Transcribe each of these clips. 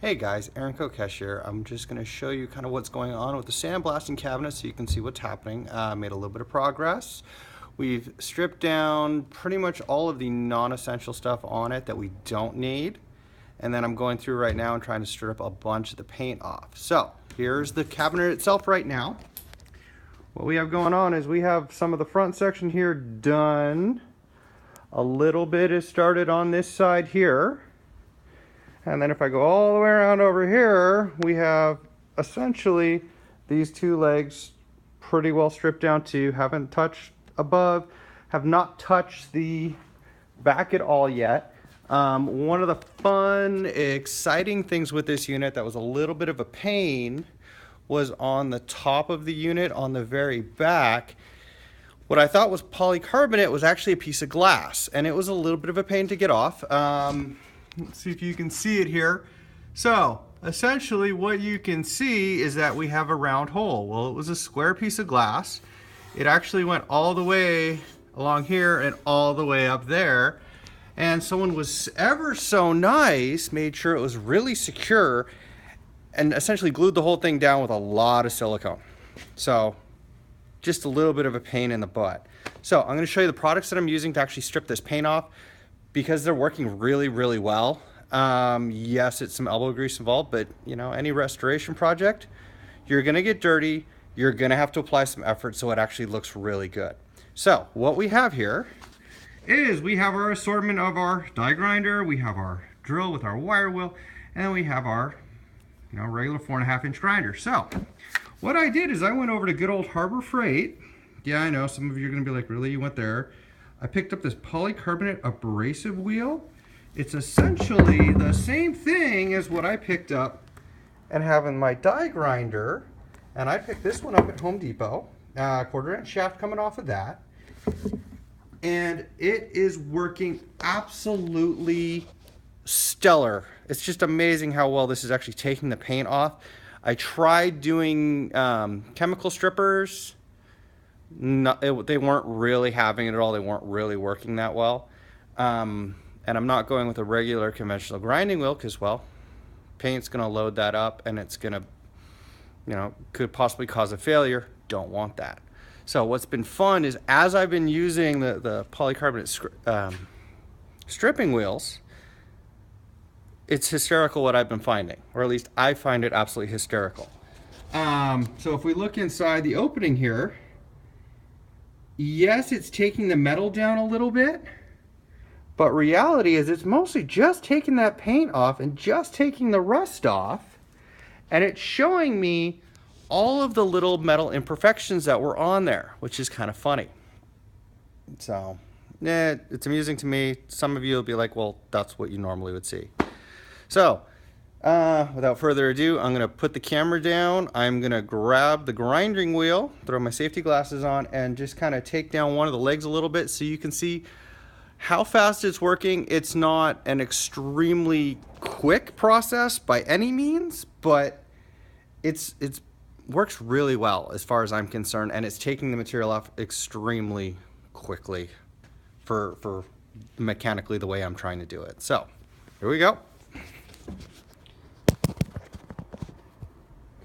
Hey guys, Aaron Kokesh here. I'm just going to show you kind of what's going on with the sandblasting cabinet so you can see what's happening. Made a little bit of progress. We've stripped down pretty much all of the non-essential stuff on it that we don't need. And then I'm going through right now and trying to strip a bunch of the paint off. So here's the cabinet itself right now. What we have going on is we have some of the front section here done. A little bit is started on this side here. And then if I go all the way around over here, we have essentially these two legs pretty well stripped down too. Haven't touched above, have not touched the back at all yet. One of the fun, exciting things with this unit that was a little bit of a pain was on the top of the unit on the very back. What I thought was polycarbonate was actually a piece of glass, and it was a little bit of a pain to get off. Let's see if you can see it here. So essentially what you can see is that we have a round hole. Well, it was a square piece of glass. It actually went all the way along here and all the way up there. And someone was ever so nice, made sure it was really secure and essentially glued the whole thing down with a lot of silicone. So just a little bit of a pain in the butt. So I'm going to show you the products that I'm using to actually strip this paint off, because they're working really, really well. Yes, it's some elbow grease involved, but you know, any restoration project, you're gonna get dirty, you're gonna have to apply some effort so it actually looks really good. So what we have here is we have our assortment of our die grinder, we have our drill with our wire wheel, and then we have our regular 4.5 inch grinder. So what I did is I went over to good old Harbor Freight. Yeah, I know some of you are gonna be like, really, you went there? I picked up this polycarbonate abrasive wheel. It's essentially the same thing as what I picked up and have in my die grinder. And I picked this one up at Home Depot. 1/4 inch shaft coming off of that. And it is working absolutely stellar. It's just amazing how well this is actually taking the paint off. I tried doing chemical strippers. They weren't really having it at all. They weren't really working that well. And I'm not going with a regular conventional grinding wheel because, well, paint's going to load that up and it's going to, could possibly cause a failure. Don't want that. So what's been fun is as I've been using the polycarbonate stripping wheels, it's hysterical what I've been finding, or at least I find it absolutely hysterical. So if we look inside the opening here, yes, it's taking the metal down a little bit, but reality is it's mostly just taking that paint off and just taking the rust off, and it's showing me all of the little metal imperfections that were on there, which is kind of funny. So, it's amusing to me. Some of you will be like, well, that's what you normally would see. So, without further ado, I'm going to put the camera down. I'm going to grab the grinding wheel, throw my safety glasses on, and just kind of take down one of the legs a little bit so you can see how fast it's working. It's not an extremely quick process by any means, but it's works really well as far as I'm concerned, and it's taking the material off extremely quickly for mechanically the way I'm trying to do it. So, here we go.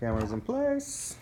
Camera's in place.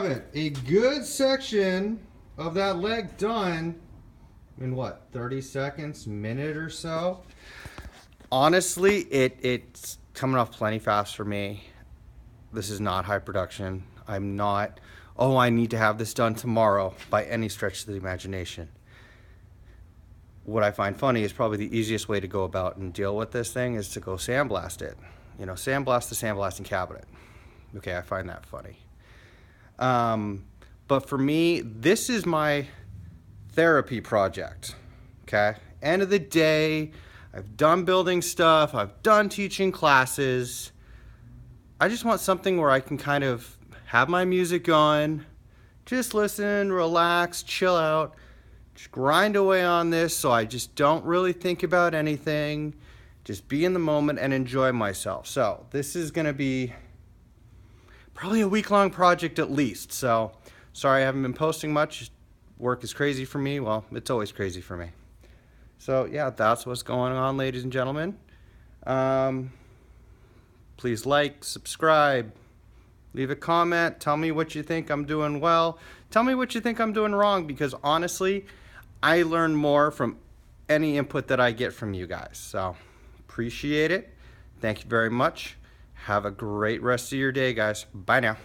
have it. A good section of that leg done in what, 30 seconds, minute or so. Honestly, it's coming off plenty fast for me. This is not high production. I'm not, oh, I need to have this done tomorrow by any stretch of the imagination. What I find funny is probably the easiest way to go about and deal with this thing is to go sandblast it. You know, sandblast the sandblasting cabinet. Okay, I find that funny. But for me, this is my therapy project. Okay, end of the day, I've done building stuff, I've done teaching classes. I just want something where I can kind of have my music on, just listen, relax, chill out, just grind away on this so I just don't really think about anything, just be in the moment and enjoy myself. So this is gonna be probably a week-long project at least. So sorry I haven't been posting much. Work is crazy for me. Well, it's always crazy for me. So yeah, that's what's going on, ladies and gentlemen. Please like, subscribe, leave a comment, tell me what you think I'm doing well. Tell me what you think I'm doing wrong, because honestly, I learn more from any input that I get from you guys. So appreciate it. Thank you very much. Have a great rest of your day, guys. Bye now.